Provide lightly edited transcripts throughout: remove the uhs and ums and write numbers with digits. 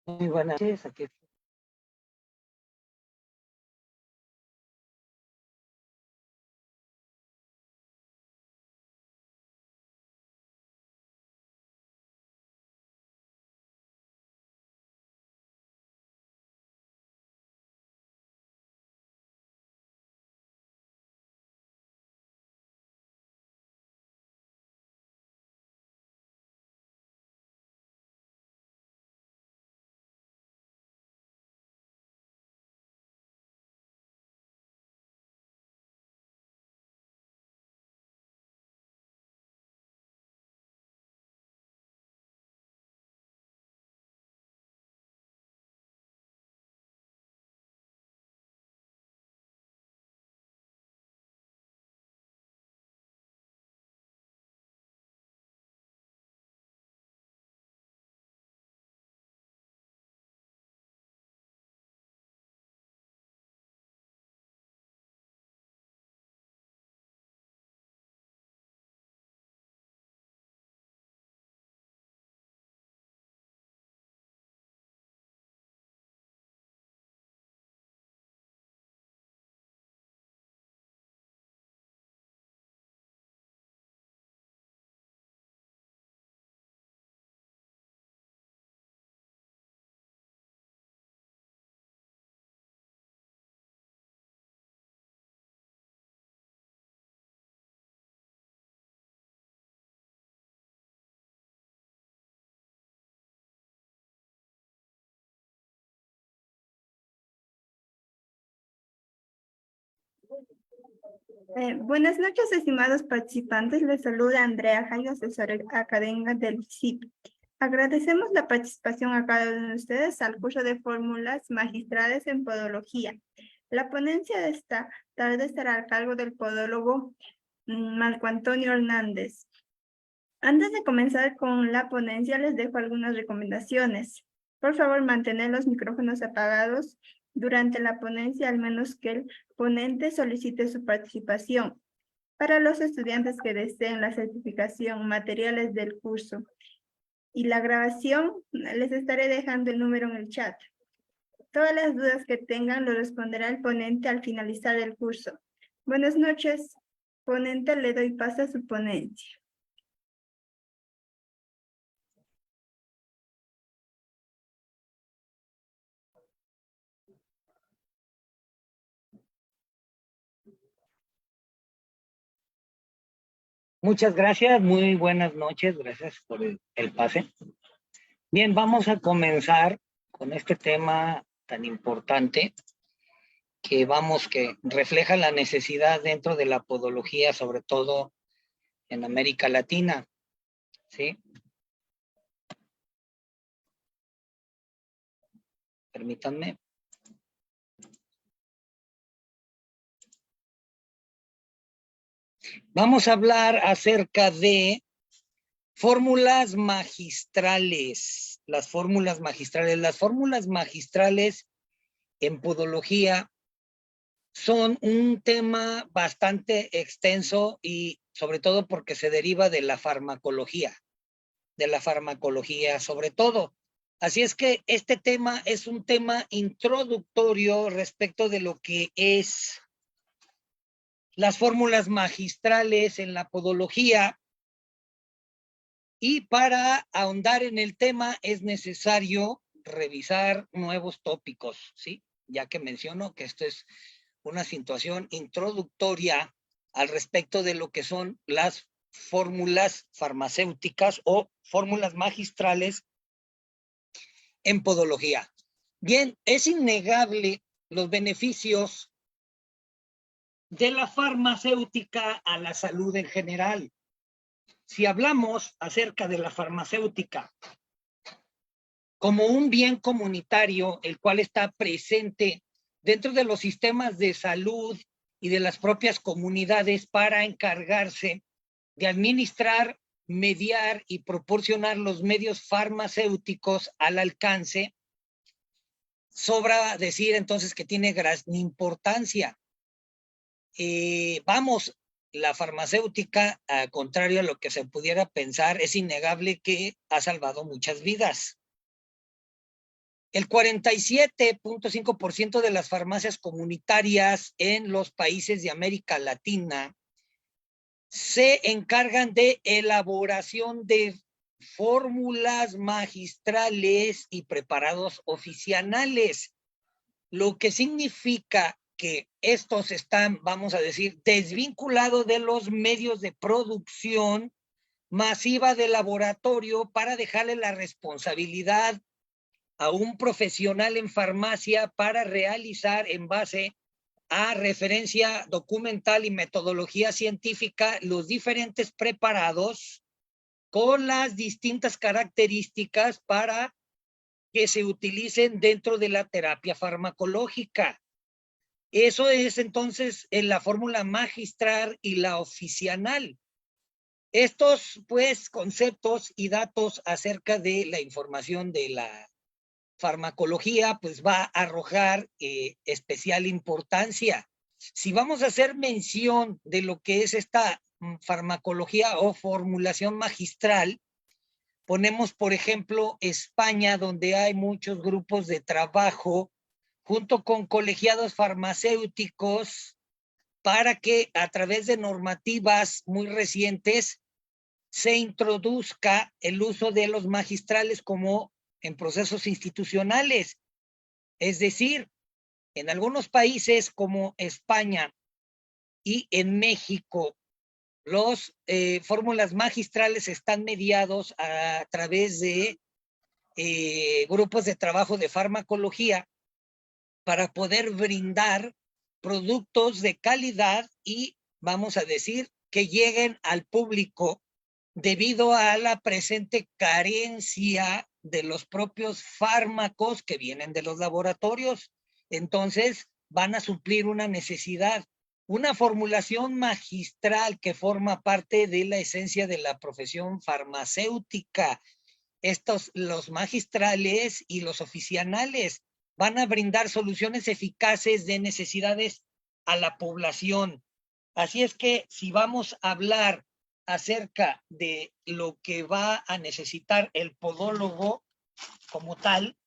Muy buenas noches. Aquí Buenas noches, estimados participantes. Les saluda Andrea Jayo, asesora académica del CIP. Agradecemos la participación a cada uno de ustedes al curso de fórmulas magistrales en podología. La ponencia de esta tarde estará a cargo del podólogo Marco Antonio Hernández. Antes de comenzar con la ponencia, les dejo algunas recomendaciones. Por favor, mantener los micrófonos apagados durante la ponencia, al menos que el ponente solicite su participación. Para los estudiantes que deseen la certificación, materiales del curso y la grabación, les estaré dejando el número en el chat. Todas las dudas que tengan lo responderá el ponente al finalizar el curso. Buenas noches, ponente, le doy paso a su ponencia. muchas gracias, muy buenas noches, gracias por el pase. Bien, vamos a comenzar con este tema tan importante que refleja la necesidad dentro de la podología, sobre todo en América Latina, ¿sí? Permítanme. Vamos a hablar acerca de fórmulas magistrales. Las fórmulas magistrales. Las fórmulas magistrales en podología son un tema bastante extenso y sobre todo porque se deriva de la farmacología sobre todo. Así es que este tema es un tema introductorio respecto de lo que es las fórmulas magistrales en la podología, y para ahondar en el tema es necesario revisar nuevos tópicos, ¿sí? Ya que menciono que esto es una situación introductoria al respecto de lo que son las fórmulas farmacéuticas o fórmulas magistrales en podología. Bien, es innegable los beneficios de la farmacéutica a la salud en general. Si hablamos acerca de la farmacéutica como un bien comunitario, el cual está presente dentro de los sistemas de salud y de las propias comunidades para encargarse de administrar, mediar y proporcionar los medios farmacéuticos al alcance, sobra decir entonces que tiene gran importancia. La farmacéutica, al contrario a lo que se pudiera pensar, es innegable que ha salvado muchas vidas. El 47.5% de las farmacias comunitarias en los países de América Latina se encargan de elaboración de fórmulas magistrales y preparados oficinales, lo que significa que estos están, vamos a decir, desvinculados de los medios de producción masiva del laboratorio para dejarle la responsabilidad a un profesional en farmacia para realizar en base a referencia documental y metodología científica los diferentes preparados con las distintas características para que se utilicen dentro de la terapia farmacológica. Eso es entonces en la fórmula magistral y la oficinal. Estos, pues, conceptos y datos acerca de la información de la farmacología, pues va a arrojar especial importancia. Si vamos a hacer mención de lo que es esta farmacología o formulación magistral, ponemos, por ejemplo, España, donde hay muchos grupos de trabajo junto con colegiados farmacéuticos para que a través de normativas muy recientes se introduzca el uso de los magistrales como en procesos institucionales. Es decir, en algunos países como España y en México, los fórmulas magistrales están mediados a través de grupos de trabajo de farmacología para poder brindar productos de calidad y, vamos a decir, que lleguen al público debido a la presente carencia de los propios fármacos que vienen de los laboratorios. Entonces, van a suplir una necesidad. Una formulación magistral que forma parte de la esencia de la profesión farmacéutica. Los magistrales y los oficinales van a brindar soluciones eficaces de necesidades a la población. Así es que si vamos a hablar acerca de lo que va a necesitar el podólogo como tal,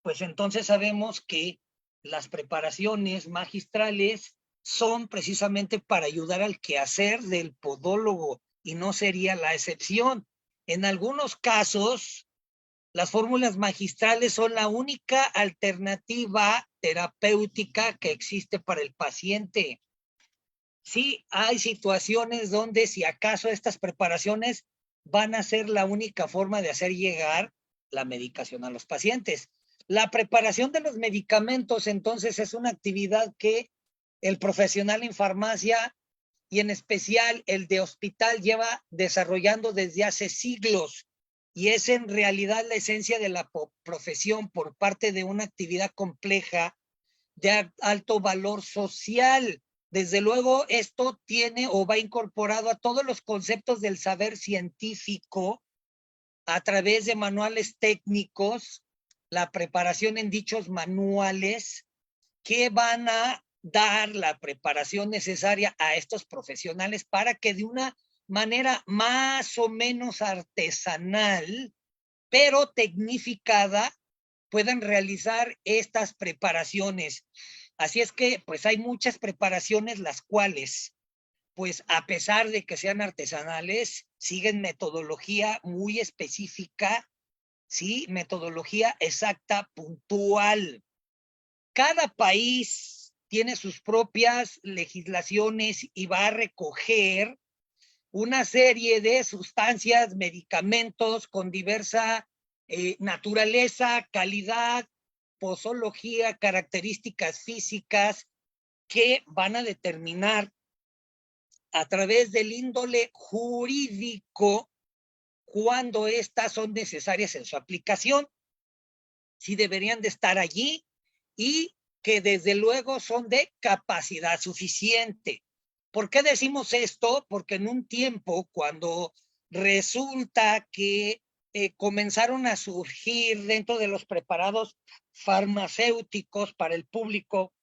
pues entonces sabemos que las preparaciones magistrales son precisamente para ayudar al quehacer del podólogo y no sería la excepción. En algunos casos, las fórmulas magistrales son la única alternativa terapéutica que existe para el paciente. Sí, hay situaciones donde si acaso estas preparaciones van a ser la única forma de hacer llegar la medicación a los pacientes. La preparación de los medicamentos, entonces, es una actividad que el profesional en farmacia y en especial el de hospital lleva desarrollando desde hace siglos y es en realidad la esencia de la profesión por parte de una actividad compleja de alto valor social. Desde luego, esto tiene o va incorporado a todos los conceptos del saber científico a través de manuales técnicos, la preparación en dichos manuales que van a dar la preparación necesaria a estos profesionales para que de una manera más o menos artesanal, pero tecnificada, puedan realizar estas preparaciones. Así es que, pues hay muchas preparaciones las cuales, pues a pesar de que sean artesanales, siguen metodología muy específica, ¿sí? Metodología exacta, puntual. Cada país tiene sus propias legislaciones y va a recoger una serie de sustancias, medicamentos con diversa naturaleza, calidad, posología, características físicas que van a determinar a través del índole jurídico cuando estas son necesarias en su aplicación, si deberían de estar allí y que desde luego son de capacidad suficiente. ¿Por qué decimos esto? Porque en un tiempo cuando resulta que comenzaron a surgir dentro de los preparados farmacéuticos para el público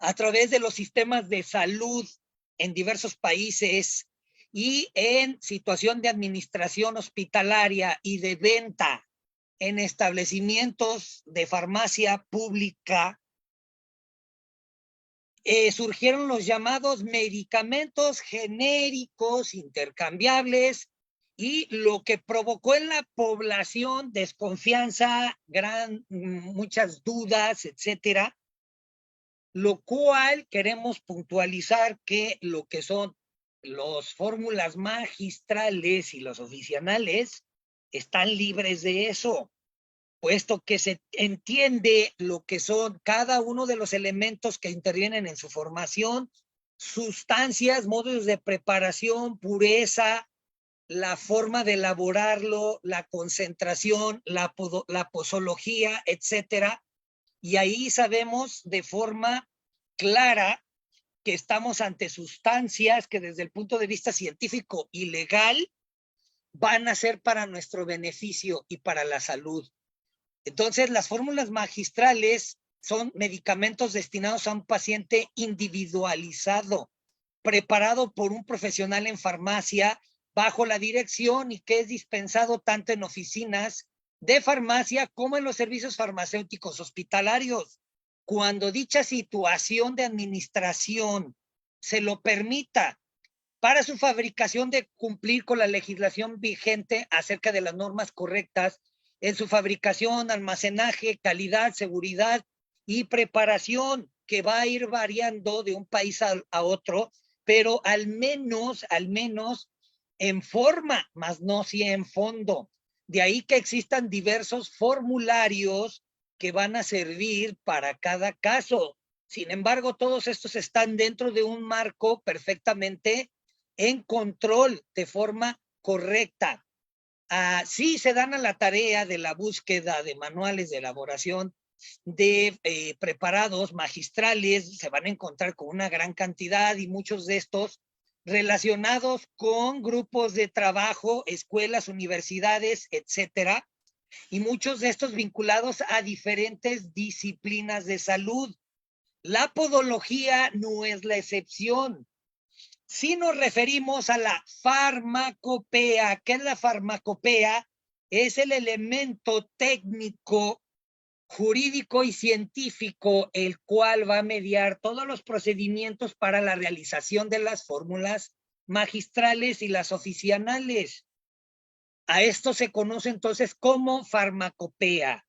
a través de los sistemas de salud en diversos países y en situación de administración hospitalaria y de venta en establecimientos de farmacia pública, surgieron los llamados medicamentos genéricos intercambiables, y lo que provocó en la población desconfianza, muchas dudas, etcétera, lo cual queremos puntualizar que lo que son las fórmulas magistrales y los oficinales están libres de eso, puesto que se entiende lo que son cada uno de los elementos que intervienen en su formación, sustancias, modos de preparación, pureza, la forma de elaborarlo, la concentración, la posología, etcétera. Y ahí sabemos de forma clara que estamos ante sustancias que desde el punto de vista científico y legal van a ser para nuestro beneficio y para la salud. Entonces, las fórmulas magistrales son medicamentos destinados a un paciente individualizado, preparado por un profesional en farmacia bajo la dirección y que es dispensado tanto en oficinas de farmacia como en los servicios farmacéuticos hospitalarios. Cuando dicha situación de administración se lo permita, para su fabricación de cumplir con la legislación vigente acerca de las normas correctas en su fabricación, almacenaje, calidad, seguridad y preparación, que va a ir variando de un país a otro, pero al menos en forma, más no si en fondo. De ahí que existan diversos formularios que van a servir para cada caso. Sin embargo, todos estos están dentro de un marco perfectamente en control de forma correcta. Sí se dan a la tarea de la búsqueda de manuales de elaboración de preparados magistrales, se van a encontrar con una gran cantidad, y muchos de estos relacionados con grupos de trabajo, escuelas, universidades, etcétera, y muchos de estos vinculados a diferentes disciplinas de salud. La podología no es la excepción. Si nos referimos a la farmacopea, ¿qué es la farmacopea? Es el elemento técnico, jurídico y científico, el cual va a mediar todos los procedimientos para la realización de las fórmulas magistrales y las oficinales. A esto se conoce entonces como farmacopea.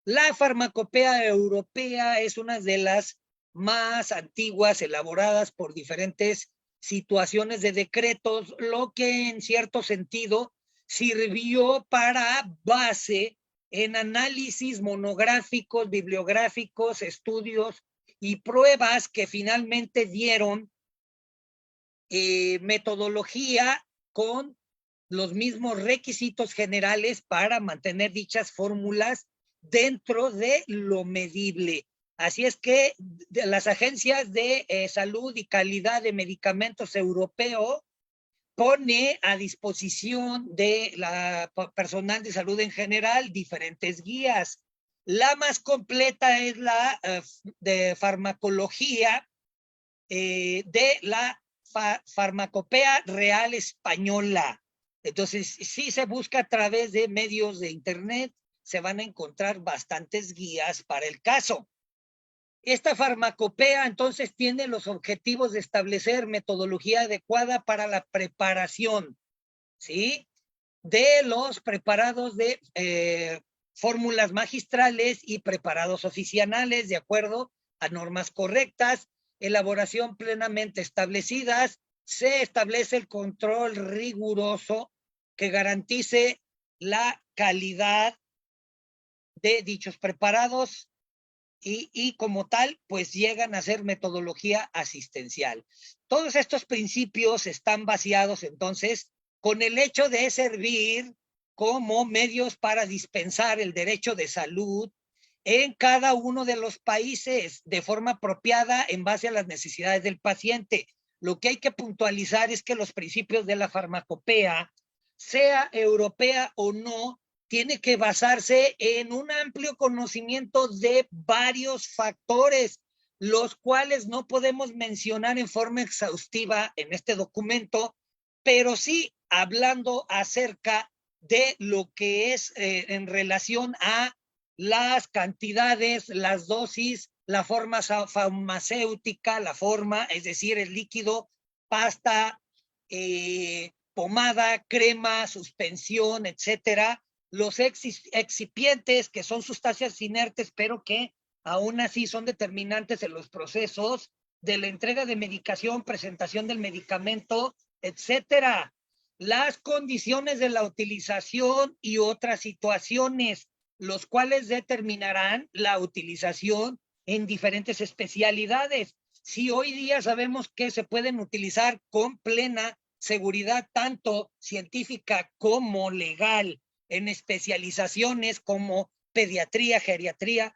La farmacopea europea es una de las más antiguas, elaboradas por diferentes situaciones de decretos, lo que en cierto sentido sirvió para base en análisis monográficos, bibliográficos, estudios y pruebas que finalmente dieron metodología con los mismos requisitos generales para mantener dichas fórmulas dentro de lo medible. Así es que las agencias de salud y calidad de medicamentos europeo pone a disposición de la personal de salud en general diferentes guías. La más completa es la de farmacología de la farmacopea real española. Entonces, si se busca a través de medios de internet, se van a encontrar bastantes guías para el caso. Esta farmacopea entonces tiene los objetivos de establecer metodología adecuada para la preparación, ¿sí?, de los preparados de fórmulas magistrales y preparados oficinales de acuerdo a normas correctas, elaboración plenamente establecidas. Se establece el control riguroso que garantice la calidad de dichos preparados y como tal, pues llegan a ser metodología asistencial. Todos estos principios están baseados entonces con el hecho de servir como medios para dispensar el derecho de salud en cada uno de los países de forma apropiada en base a las necesidades del paciente. Lo que hay que puntualizar es que los principios de la farmacopea, sea europea o no, tiene que basarse en un amplio conocimiento de varios factores, los cuales no podemos mencionar en forma exhaustiva en este documento, pero sí hablando acerca de lo que es en relación a las cantidades, las dosis, la forma farmacéutica, la forma, es decir, el líquido, pasta, pomada, crema, suspensión, etcétera. Los excipientes, que son sustancias inertes, pero que aún así son determinantes en los procesos de la entrega de medicación, presentación del medicamento, etcétera. Las condiciones de la utilización y otras situaciones, los cuales determinarán la utilización en diferentes especialidades. Si hoy día sabemos que se pueden utilizar con plena seguridad, tanto científica como legal, en especializaciones como pediatría, geriatría,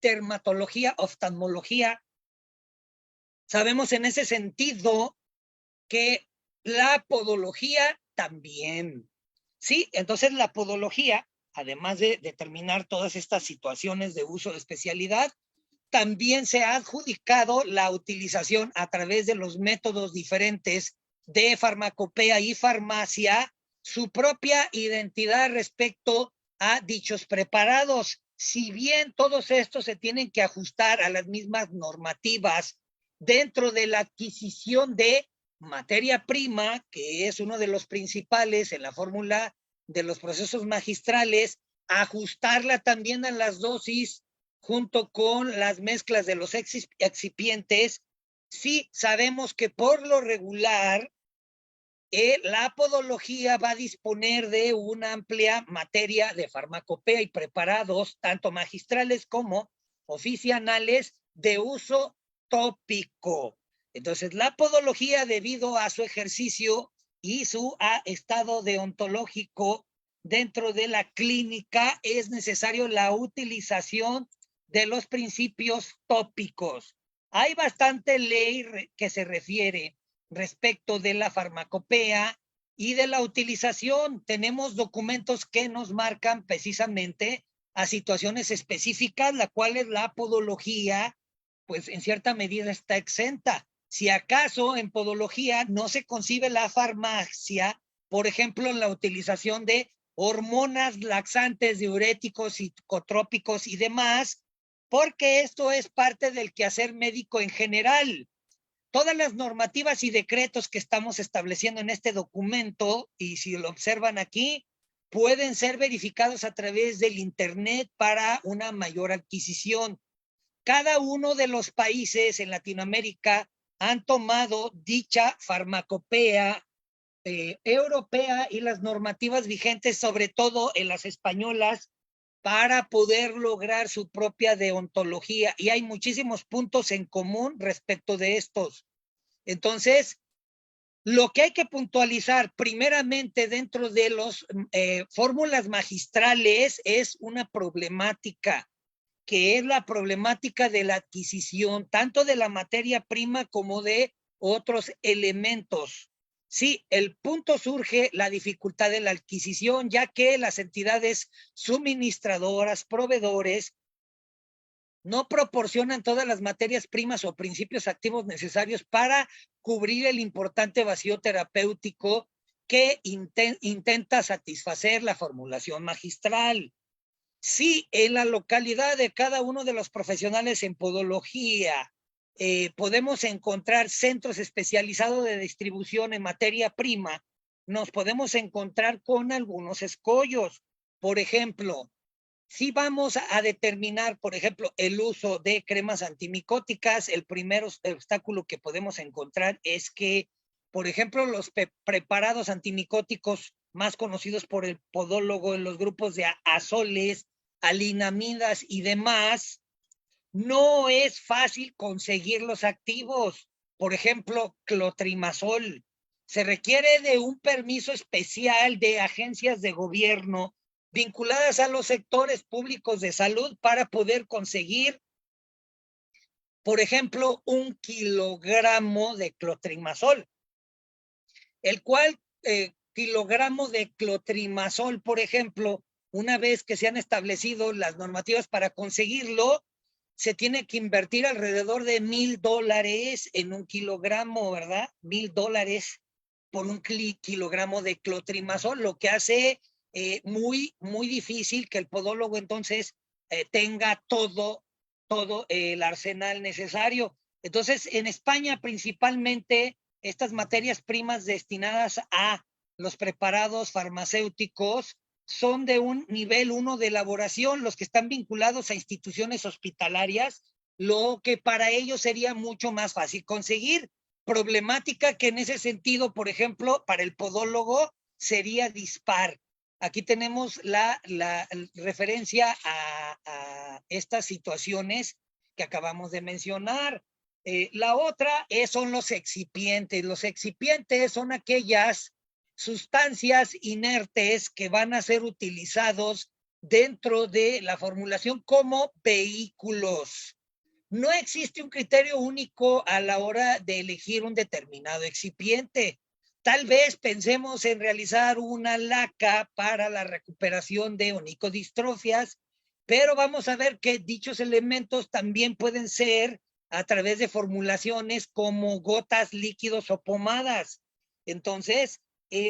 dermatología, oftalmología, sabemos en ese sentido que la podología también. Sí, entonces la podología, además de determinar todas estas situaciones de uso de especialidad, también se ha adjudicado la utilización a través de los métodos diferentes de farmacopea y farmacia, su propia identidad respecto a dichos preparados. Si bien todos estos se tienen que ajustar a las mismas normativas dentro de la adquisición de materia prima, que es uno de los principales en la fórmula de los procesos magistrales, ajustarla también a las dosis junto con las mezclas de los excipientes. Sí sabemos que por lo regular la podología va a disponer de una amplia materia de farmacopea y preparados, tanto magistrales como oficinales, de uso tópico. Entonces, la podología, debido a su ejercicio y su estado deontológico dentro de la clínica, es necesario la utilización de los principios tópicos. Hay bastante ley que se refiere respecto de la farmacopea y de la utilización. Tenemos documentos que nos marcan precisamente a situaciones específicas, la cual es la podología, pues en cierta medida está exenta. Si acaso en podología no se concibe la farmacia, por ejemplo, en la utilización de hormonas laxantes, diuréticos, psicotrópicos y demás, porque esto es parte del quehacer médico en general. Todas las normativas y decretos que estamos estableciendo en este documento, y si lo observan aquí, pueden ser verificados a través del Internet para una mayor adquisición. Cada uno de los países en Latinoamérica han tomado dicha farmacopea europea y las normativas vigentes, sobre todo en las españolas, para poder lograr su propia deontología. Y hay muchísimos puntos en común respecto de estos. Entonces, lo que hay que puntualizar primeramente dentro de las fórmulas magistrales es una problemática, que es la problemática de la adquisición, tanto de la materia prima como de otros elementos. Sí, el punto surge la dificultad de la adquisición, ya que las entidades suministradoras, proveedores, no proporcionan todas las materias primas o principios activos necesarios para cubrir el importante vacío terapéutico que intenta satisfacer la formulación magistral. Sí, en la localidad de cada uno de los profesionales en podología podemos encontrar centros especializados de distribución en materia prima, nos podemos encontrar con algunos escollos. Por ejemplo, si vamos a determinar, por ejemplo, el uso de cremas antimicóticas, el primer obstáculo que podemos encontrar es que, por ejemplo, los preparados antimicóticos más conocidos por el podólogo en los grupos de azoles, alinamidas y demás, no es fácil conseguir los activos. Por ejemplo, clotrimazol. Se requiere de un permiso especial de agencias de gobierno vinculadas a los sectores públicos de salud para poder conseguir, por ejemplo, 1 kilogramo de clotrimazol, el cual kilogramo de clotrimazol, por ejemplo, una vez que se han establecido las normativas para conseguirlo, se tiene que invertir alrededor de $1,000 en 1 kilogramo, ¿verdad? $1,000 por 1 kilogramo de clotrimazol, lo que hace muy difícil que el podólogo entonces tenga todo el arsenal necesario. Entonces, en España principalmente estas materias primas destinadas a los preparados farmacéuticos son de un nivel 1 de elaboración, los que están vinculados a instituciones hospitalarias, lo que para ellos sería mucho más fácil conseguir. Problemática que en ese sentido, por ejemplo, para el podólogo sería dispar. Aquí tenemos la referencia a estas situaciones que acabamos de mencionar. La otra son los excipientes. Los excipientes son aquellas sustancias inertes que van a ser utilizados dentro de la formulación como vehículos. No existe un criterio único a la hora de elegir un determinado excipiente. Tal vez pensemos en realizar una laca para la recuperación de onicodistrofias, pero vamos a ver que dichos elementos también pueden ser a través de formulaciones como gotas, líquidos o pomadas. Entonces,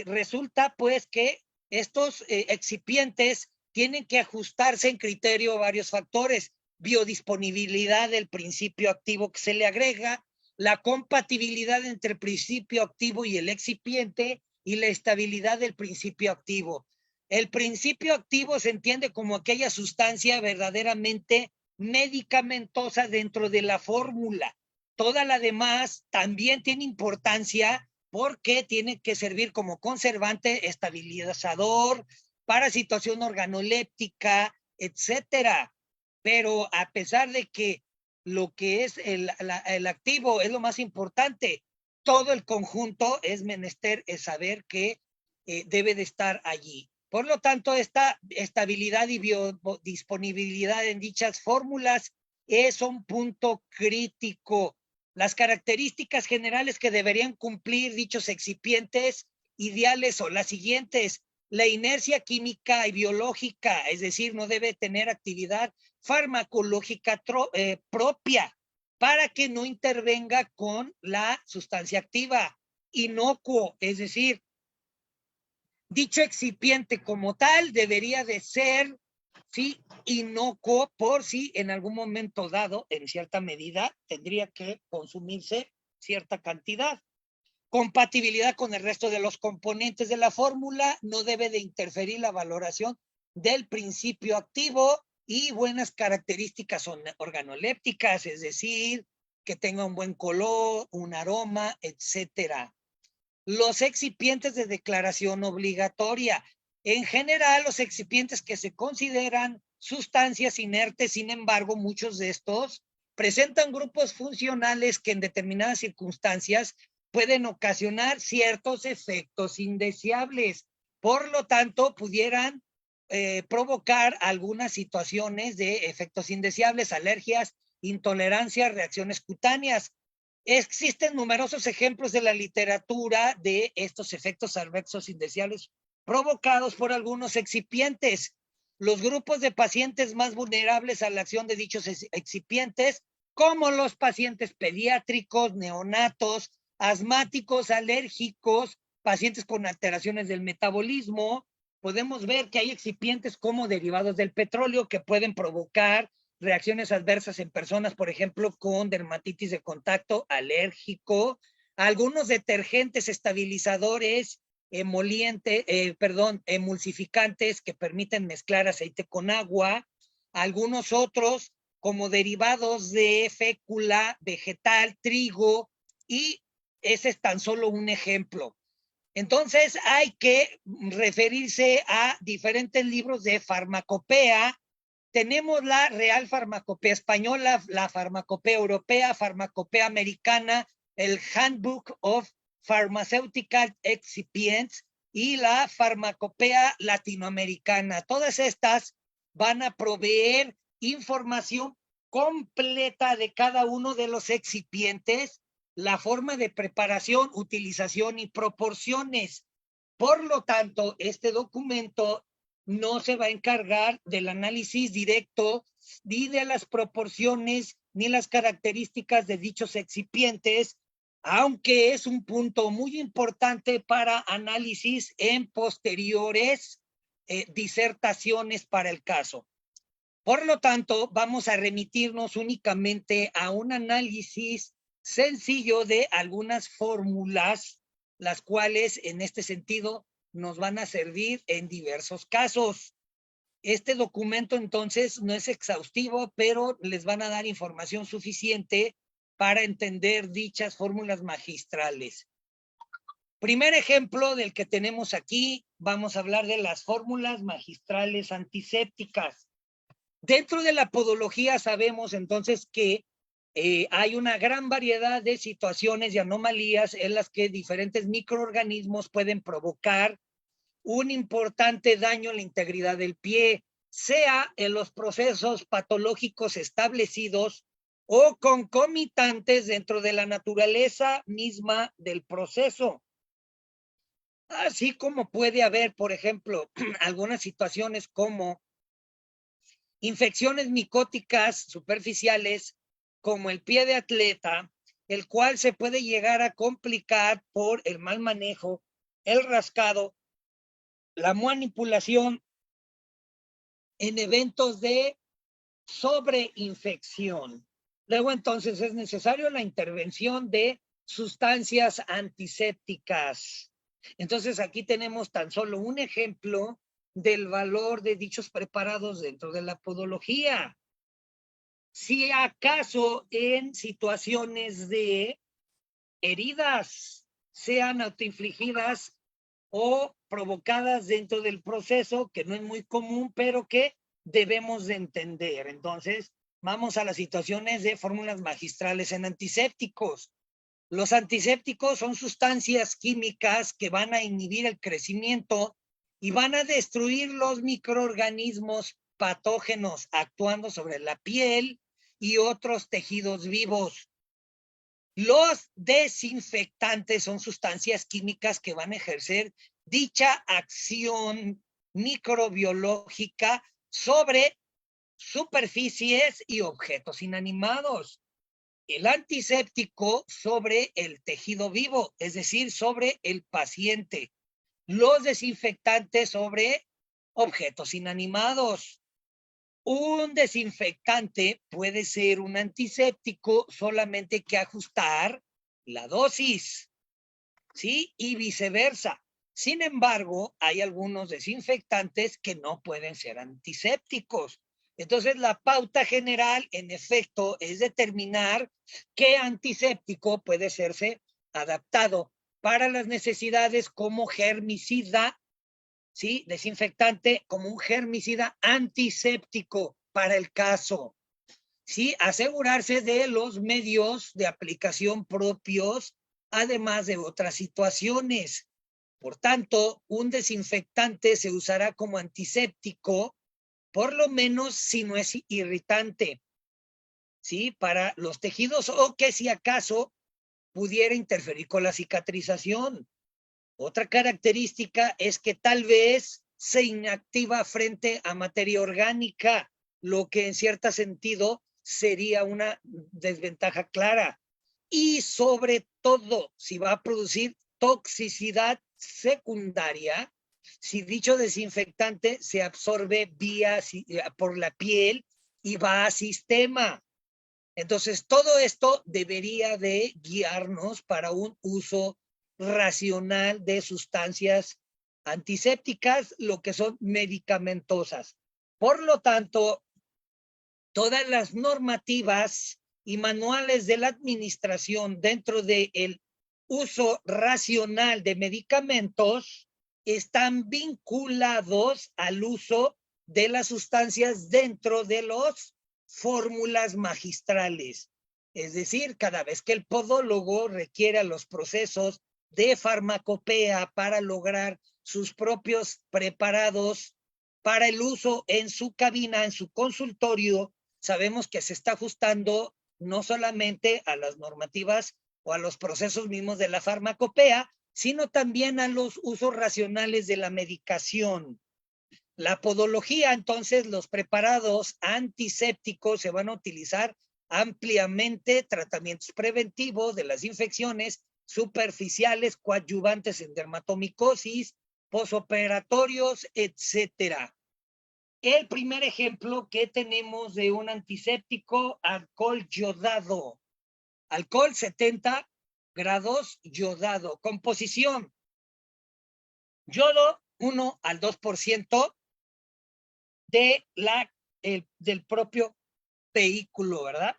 resulta pues que estos excipientes tienen que ajustarse en criterio a varios factores: biodisponibilidad del principio activo que se le agrega, la compatibilidad entre el principio activo y el excipiente y la estabilidad del principio activo. El principio activo se entiende como aquella sustancia verdaderamente medicamentosa dentro de la fórmula. Toda la demás también tiene importancia porque tiene que servir como conservante, estabilizador, para situación organoléptica, etcétera. Pero a pesar de que lo que es el activo es lo más importante, todo el conjunto es menester saber que debe de estar allí. Por lo tanto, esta estabilidad y biodisponibilidad en dichas fórmulas es un punto crítico. Las características generales que deberían cumplir dichos excipientes ideales son las siguientes: la inercia química y biológica, es decir, no debe tener actividad farmacológica propia para que no intervenga con la sustancia activa. Inocuo, es decir, dicho excipiente como tal debería de ser, sí, inocuo, por si en algún momento dado, en cierta medida, tendría que consumirse cierta cantidad. Compatibilidad con el resto de los componentes de la fórmula, no debe de interferir la valoración del principio activo, y buenas características organolépticas, es decir, que tenga un buen color, un aroma, etcétera. Los excipientes de declaración obligatoria. En general, los excipientes que se consideran sustancias inertes, sin embargo, muchos de estos presentan grupos funcionales que en determinadas circunstancias pueden ocasionar ciertos efectos indeseables. Por lo tanto, pudieran provocar algunas situaciones de efectos indeseables, alergias, intolerancias, reacciones cutáneas. Existen numerosos ejemplos de la literatura de estos efectos adversos indeseables provocados por algunos excipientes. Los grupos de pacientes más vulnerables a la acción de dichos excipientes, como los pacientes pediátricos, neonatos, asmáticos, alérgicos, pacientes con alteraciones del metabolismo. Podemos ver que hay excipientes como derivados del petróleo que pueden provocar reacciones adversas en personas, por ejemplo, con dermatitis de contacto alérgico, algunos detergentes estabilizadores, emulsificantes que permiten mezclar aceite con agua, algunos otros como derivados de fécula vegetal, trigo, y ese es tan solo un ejemplo. Entonces hay que referirse a diferentes libros de farmacopea. Tenemos la Real Farmacopea Española, la Farmacopea Europea, Farmacopea Americana, el Handbook of Pharmaceutical Excipients y la Farmacopea Latinoamericana. Todas estas van a proveer información completa de cada uno de los excipientes, la forma de preparación, utilización y proporciones. Por lo tanto, este documento no se va a encargar del análisis directo ni de las proporciones ni las características de dichos excipientes, aunque es un punto muy importante para análisis en posteriores disertaciones para el caso. Por lo tanto, vamos a remitirnos únicamente a un análisis sencillo de algunas fórmulas, las cuales en este sentido nos van a servir en diversos casos. Este documento entonces no es exhaustivo, pero les van a dar información suficiente para entender dichas fórmulas magistrales. Primer ejemplo del que tenemos aquí, vamos a hablar de las fórmulas magistrales antisépticas. Dentro de la podología sabemos entonces que hay una gran variedad de situaciones y anomalías en las que diferentes microorganismos pueden provocar un importante daño en la integridad del pie, sea en los procesos patológicos establecidos o concomitantes dentro de la naturaleza misma del proceso. Así como puede haber, por ejemplo, algunas situaciones como infecciones micóticas superficiales, como el pie de atleta, el cual se puede llegar a complicar por el mal manejo, el rascado, la manipulación en eventos de sobreinfección. Luego entonces es necesario la intervención de sustancias antisépticas. Entonces aquí tenemos tan solo un ejemplo del valor de dichos preparados dentro de la podología. Si acaso en situaciones de heridas sean autoinfligidas o provocadas dentro del proceso, que no es muy común, pero que debemos de entender. Entonces, vamos a las situaciones de fórmulas magistrales en antisépticos. Los antisépticos son sustancias químicas que van a inhibir el crecimiento y van a destruir los microorganismos patógenos actuando sobre la piel y otros tejidos vivos. Los desinfectantes son sustancias químicas que van a ejercer dicha acción microbiológica sobre superficies y objetos inanimados. El antiséptico sobre el tejido vivo, es decir, sobre el paciente. Los desinfectantes sobre objetos inanimados. Un desinfectante puede ser un antiséptico, solamente hay que ajustar la dosis, ¿sí? Y viceversa. Sin embargo, hay algunos desinfectantes que no pueden ser antisépticos. Entonces, la pauta general, en efecto, es determinar qué antiséptico puede serse adaptado para las necesidades como germicida, ¿sí? Desinfectante como un germicida antiséptico para el caso. ¿Sí? Asegurarse de los medios de aplicación propios, además de otras situaciones. Por tanto, un desinfectante se usará como antiséptico, por lo menos si no es irritante, ¿sí? Para los tejidos o que si acaso pudiera interferir con la cicatrización. Otra característica es que tal vez se inactiva frente a materia orgánica, lo que en cierto sentido sería una desventaja clara. Y sobre todo, si va a producir toxicidad secundaria, si dicho desinfectante se absorbe por la piel y va a sistema. Entonces, todo esto debería de guiarnos para un uso racional de sustancias antisépticas, lo que son medicamentosas. Por lo tanto, todas las normativas y manuales de la administración dentro del uso racional de medicamentos están vinculados al uso de las sustancias dentro de los fórmulas magistrales. Es decir, cada vez que el podólogo requiera los procesos de farmacopea para lograr sus propios preparados para el uso en su cabina, en su consultorio, sabemos que se está ajustando no solamente a las normativas o a los procesos mismos de la farmacopea, sino también a los usos racionales de la medicación. La podología, entonces, los preparados antisépticos se van a utilizar ampliamente, tratamientos preventivos de las infecciones superficiales coadyuvantes en dermatomicosis, posoperatorios, etcétera. El primer ejemplo que tenemos de un antiséptico, alcohol yodado. Alcohol 70 grados yodado. Composición: yodo 1 al 2% del propio vehículo, ¿verdad?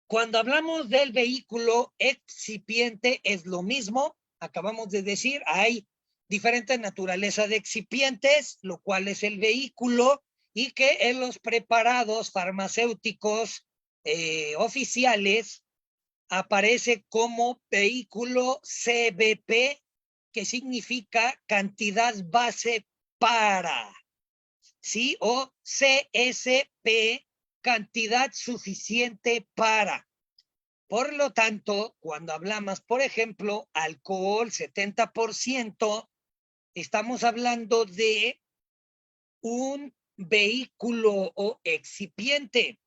Cuando hablamos del vehículo excipiente es lo mismo, acabamos de decir, hay diferentes naturalezas de excipientes, lo cual es el vehículo, y que en los preparados farmacéuticos oficiales aparece como vehículo CBP, que significa cantidad base para, ¿sí? O CSP, cantidad suficiente para. Por lo tanto, cuando hablamos, por ejemplo, alcohol 70%, estamos hablando de un vehículo o excipiente.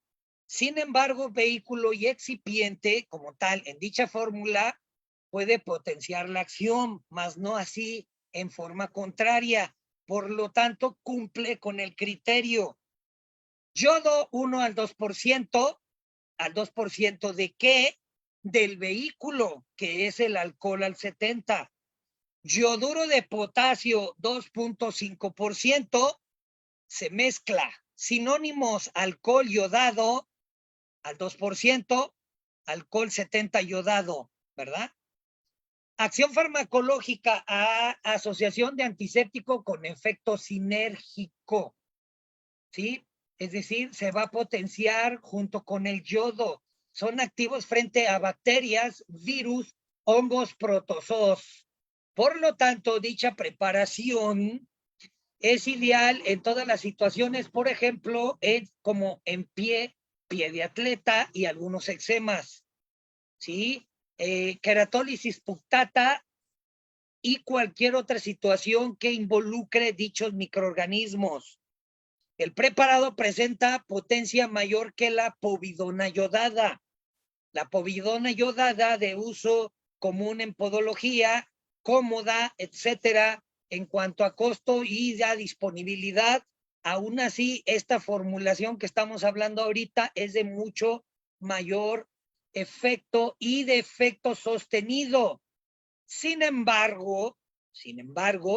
Sin embargo, vehículo y excipiente, como tal, en dicha fórmula, puede potenciar la acción, mas no así en forma contraria. Por lo tanto, cumple con el criterio. Yodo 1 al 2%, ¿al 2% de qué? Del vehículo, que es el alcohol al 70%. Yoduro de potasio 2.5%, se mezcla. Sinónimos: alcohol yodado al 2%, alcohol 70 yodado, ¿verdad? Acción farmacológica: asociación de antiséptico con efecto sinérgico, ¿sí? Es decir, se va a potenciar junto con el yodo. Son activos frente a bacterias, virus, hongos, protozoos. Por lo tanto, dicha preparación es ideal en todas las situaciones, por ejemplo, como en pie de atleta y algunos eczemas, ¿sí? Queratólisis punctata y cualquier otra situación que involucre dichos microorganismos. El preparado presenta potencia mayor que la povidona yodada. La povidona yodada, de uso común en podología, cómoda, etcétera, en cuanto a costo y a disponibilidad. Aún así, esta formulación que estamos hablando ahorita es de mucho mayor efecto y de efecto sostenido. Sin embargo,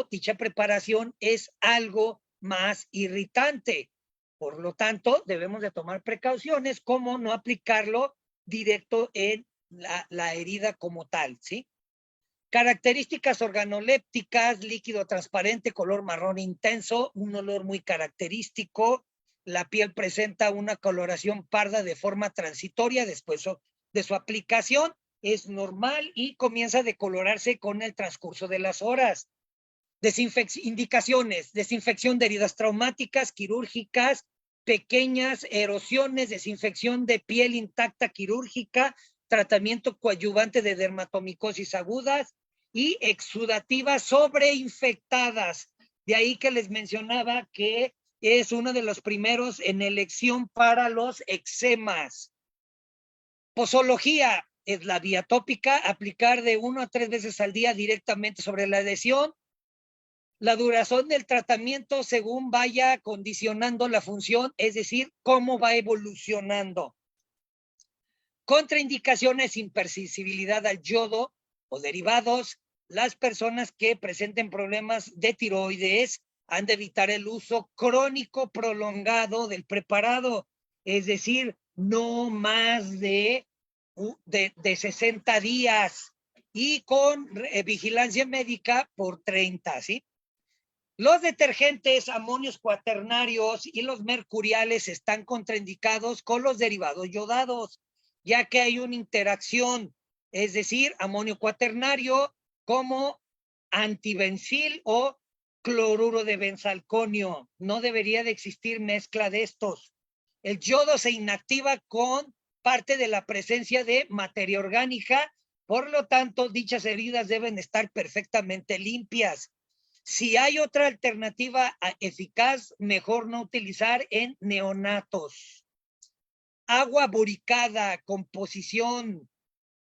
dicha preparación es algo más irritante. Por lo tanto, debemos de tomar precauciones como no aplicarlo directo en la herida como tal, ¿sí? Características organolépticas: líquido transparente, color marrón intenso, un olor muy característico. La piel presenta una coloración parda de forma transitoria después de su aplicación. Es normal y comienza a decolorarse con el transcurso de las horas. Indicaciones: desinfección de heridas traumáticas, quirúrgicas, pequeñas erosiones, desinfección de piel intacta quirúrgica, tratamiento coadyuvante de dermatomicosis agudas y exudativas sobreinfectadas. De ahí que les mencionaba que es uno de los primeros en elección para los eczemas. Posología es la vía tópica, aplicar de 1 a 3 veces al día directamente sobre la lesión. La duración del tratamiento según vaya condicionando la función, es decir, cómo va evolucionando. Contraindicaciones: hipersensibilidad al yodo o derivados. Las personas que presenten problemas de tiroides han de evitar el uso crónico prolongado del preparado, es decir, no más de 60 días y con vigilancia médica por 30, ¿sí? Los detergentes amonios cuaternarios y los mercuriales están contraindicados con los derivados yodados, ya que hay una interacción, es decir, amonio cuaternario como antibencil o cloruro de benzalconio. No debería de existir mezcla de estos. El yodo se inactiva con parte de la presencia de materia orgánica, por lo tanto, dichas heridas deben estar perfectamente limpias. Si hay otra alternativa eficaz, mejor no utilizar en neonatos. Agua boricada, composición: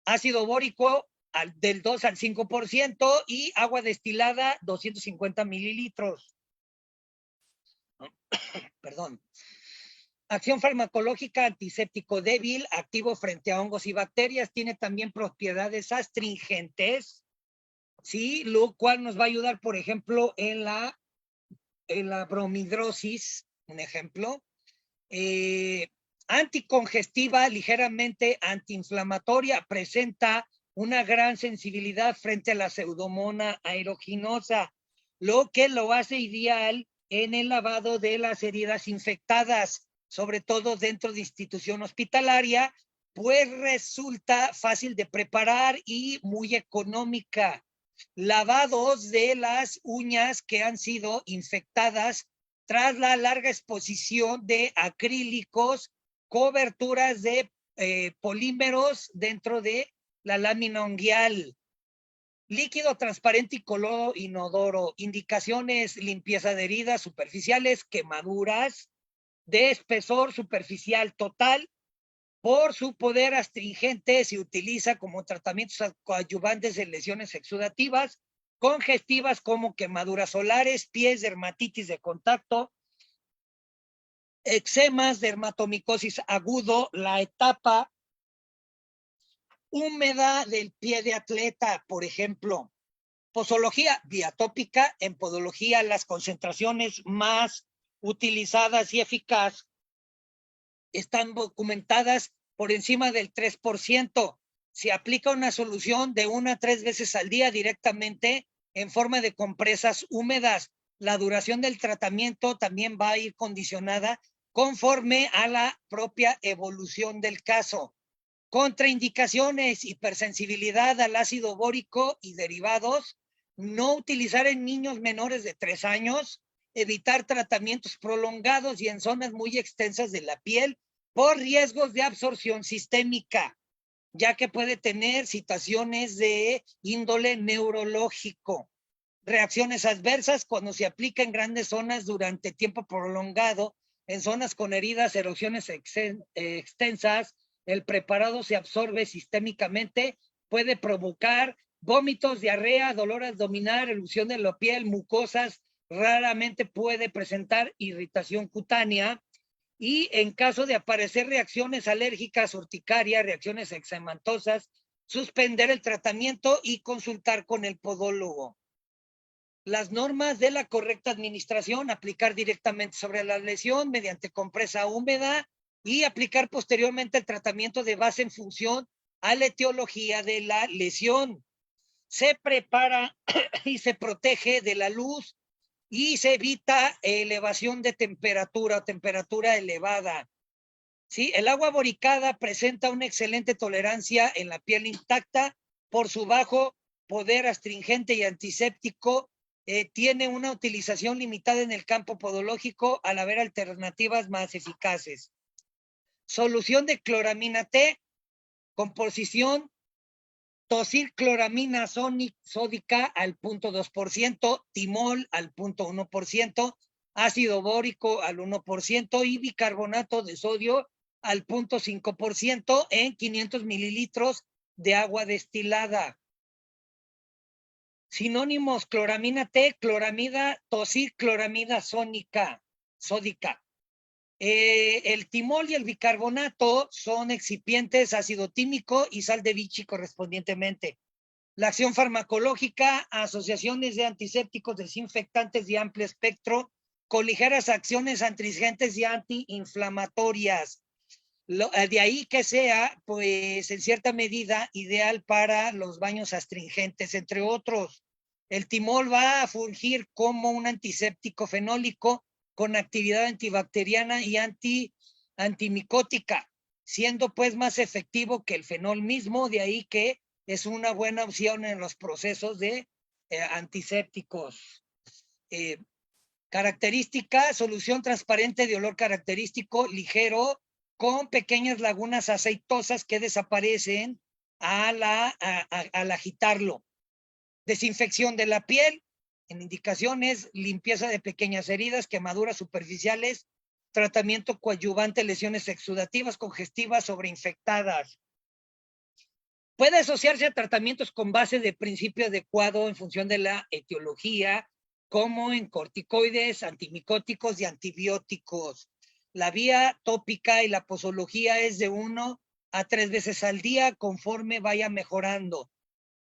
ácido bórico del 2 al 5% y agua destilada 250 mililitros. Perdón. Acción farmacológica, antiséptico débil, activo frente a hongos y bacterias, tiene también propiedades astringentes, ¿sí? Lo cual nos va a ayudar, por ejemplo, en la bromidrosis, un ejemplo. Anticongestiva, ligeramente antiinflamatoria, presenta una gran sensibilidad frente a la pseudomonas aeruginosa, lo que lo hace ideal en el lavado de las heridas infectadas, sobre todo dentro de institución hospitalaria, pues resulta fácil de preparar y muy económica. Lavados de las uñas que han sido infectadas tras la larga exposición de acrílicos, coberturas de polímeros dentro de la lámina unguial. Líquido transparente y color inodoro. Indicaciones: limpieza de heridas superficiales, quemaduras de espesor superficial total. Por su poder astringente, se utiliza como tratamientos coadyuvantes en lesiones exudativas, congestivas como quemaduras solares, pies, dermatitis de contacto, eczemas, dermatomicosis agudo, la etapa húmeda del pie de atleta, por ejemplo. Posología diatópica. En podología, las concentraciones más utilizadas y eficaz están documentadas por encima del 3%. Se aplica una solución de 1 a 3 veces al día directamente en forma de compresas húmedas. La duración del tratamiento también va a ir condicionada conforme a la propia evolución del caso. Contraindicaciones: hipersensibilidad al ácido bórico y derivados, no utilizar en niños menores de 3 años, evitar tratamientos prolongados y en zonas muy extensas de la piel por riesgos de absorción sistémica, ya que puede tener situaciones de índole neurológico. Reacciones adversas: cuando se aplica en grandes zonas durante tiempo prolongado, en zonas con heridas, erosiones extensas, el preparado se absorbe sistémicamente, puede provocar vómitos, diarrea, dolor abdominal, erupción de la piel, mucosas, raramente puede presentar irritación cutánea, y en caso de aparecer reacciones alérgicas, urticarias, reacciones eczematosas, suspender el tratamiento y consultar con el podólogo. Las normas de la correcta administración: aplicar directamente sobre la lesión mediante compresa húmeda y aplicar posteriormente el tratamiento de base en función a la etiología de la lesión. Se prepara y se protege de la luz y se evita elevación de temperatura o temperatura elevada. ¿Sí? El agua boricada presenta una excelente tolerancia en la piel intacta por su bajo poder astringente y antiséptico. Tiene una utilización limitada en el campo podológico al haber alternativas más eficaces. Solución de cloramina T, composición: tosircloramina sódica al 0.2%, timol al 0.1%, ácido bórico al 1% y bicarbonato de sodio al 0.5% en 500 mililitros de agua destilada. Sinónimos: cloramina T, cloramida, tosircloramida sódica. El timol y el bicarbonato son excipientes, ácido tímico y sal de Vichy correspondientemente. La acción farmacológica: asociaciones de antisépticos desinfectantes de amplio espectro con ligeras acciones astringentes y antiinflamatorias. De ahí que sea, pues, en cierta medida ideal para los baños astringentes, entre otros. El timol va a fungir como un antiséptico fenólico con actividad antibacteriana y antimicótica, siendo pues más efectivo que el fenol mismo. De ahí que es una buena opción en los procesos de antisépticos. Característica: solución transparente de olor característico, ligero, con pequeñas lagunas aceitosas que desaparecen al agitarlo. Desinfección de la piel: en indicaciones: limpieza de pequeñas heridas, quemaduras superficiales, tratamiento coadyuvante, lesiones exudativas, congestivas, sobreinfectadas. Puede asociarse a tratamientos con base de principio adecuado en función de la etiología, como en corticoides, antimicóticos y antibióticos. La vía tópica y la posología es de 1 a 3 veces al día conforme vaya mejorando.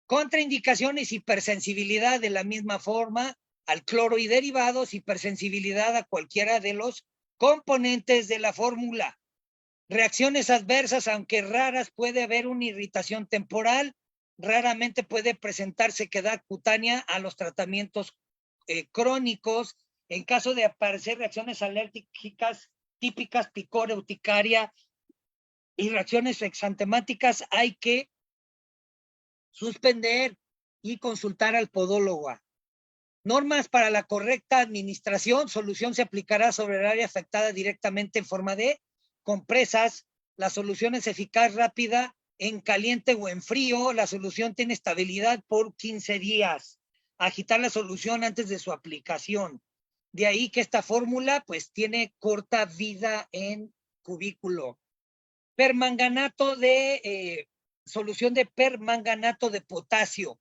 Contraindicaciones, hipersensibilidad de la misma forma al cloro y derivados, hipersensibilidad a cualquiera de los componentes de la fórmula. Reacciones adversas, aunque raras, puede haber una irritación temporal, raramente puede presentar sequedad cutánea a los tratamientos crónicos. En caso de aparecer reacciones alérgicas típicas, picor, urticaria y reacciones exantemáticas, hay que suspender y consultar al podólogo. Normas para la correcta administración. Solución se aplicará sobre el área afectada directamente en forma de compresas. La solución es eficaz, rápida, en caliente o en frío. La solución tiene estabilidad por 15 días. Agitar la solución antes de su aplicación. De ahí que esta fórmula pues tiene corta vida en cubículo. Permanganato de solución de permanganato de potasio.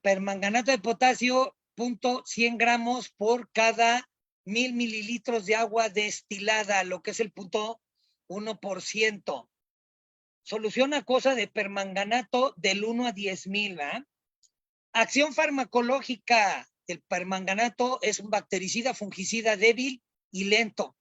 Permanganato de potasio, 100 gramos por cada 1000 mililitros de agua destilada, lo que es el 1%. Solución acuosa de permanganato del 1 a 10,000. Acción farmacológica. El permanganato es un bactericida, fungicida débil y lento.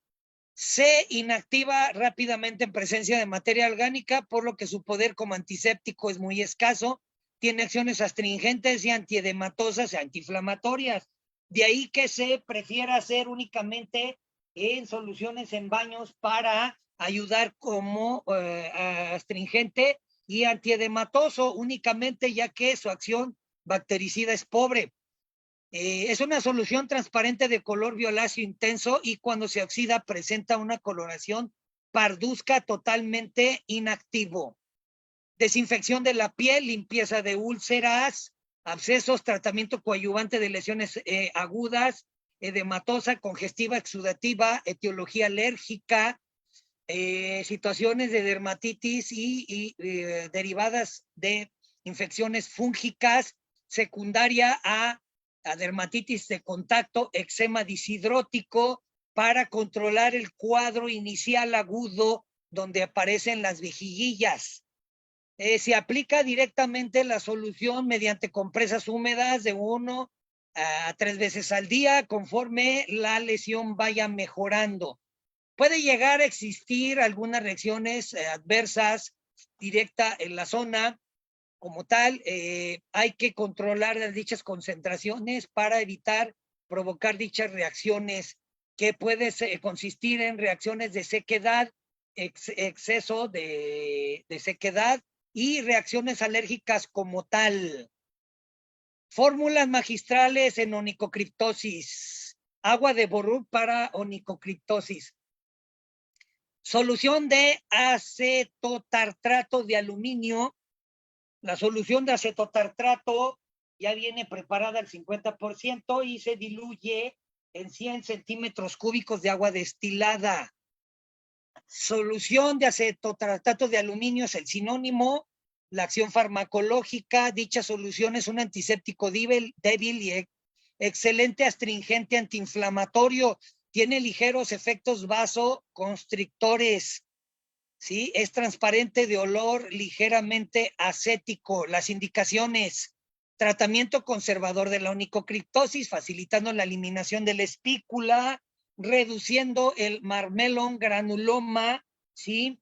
Se inactiva rápidamente en presencia de materia orgánica, por lo que su poder como antiséptico es muy escaso. Tiene acciones astringentes y antiedematosas y antiinflamatorias. De ahí que se prefiera hacer únicamente en soluciones en baños para ayudar como astringente y antiedematoso únicamente, ya que su acción bactericida es pobre. Es una solución transparente de color violáceo intenso y cuando se oxida presenta una coloración parduzca, totalmente inactivo. Desinfección de la piel, limpieza de úlceras, abscesos, tratamiento coadyuvante de lesiones agudas, edematosa, congestiva, exudativa, etiología alérgica, situaciones de dermatitis y derivadas de infecciones fúngicas, secundaria a dermatitis de contacto, eczema disidrótico, para controlar el cuadro inicial agudo donde aparecen las vejiguillas. Se aplica directamente la solución mediante compresas húmedas de 1 a 3 veces al día conforme la lesión vaya mejorando. Puede llegar a existir algunas reacciones adversas directa en la zona. Como tal, hay que controlar dichas concentraciones para evitar provocar dichas reacciones, que puede consistir en reacciones de sequedad, exceso de sequedad y reacciones alérgicas como tal. Fórmulas magistrales en onicocriptosis. Agua de borrú para onicocriptosis. Solución de acetotartrato de aluminio. La solución de acetotartrato ya viene preparada al 50% y se diluye en 100 centímetros cúbicos de agua destilada. Solución de acetotartrato de aluminio es el sinónimo. La acción farmacológica, dicha solución es un antiséptico débil y excelente astringente antiinflamatorio. Tiene ligeros efectos vasoconstrictores. ¿Sí? Es transparente, de olor ligeramente acético. Las indicaciones: tratamiento conservador de la onicocriptosis, facilitando la eliminación de la espícula, reduciendo el marmelón granuloma, ¿sí?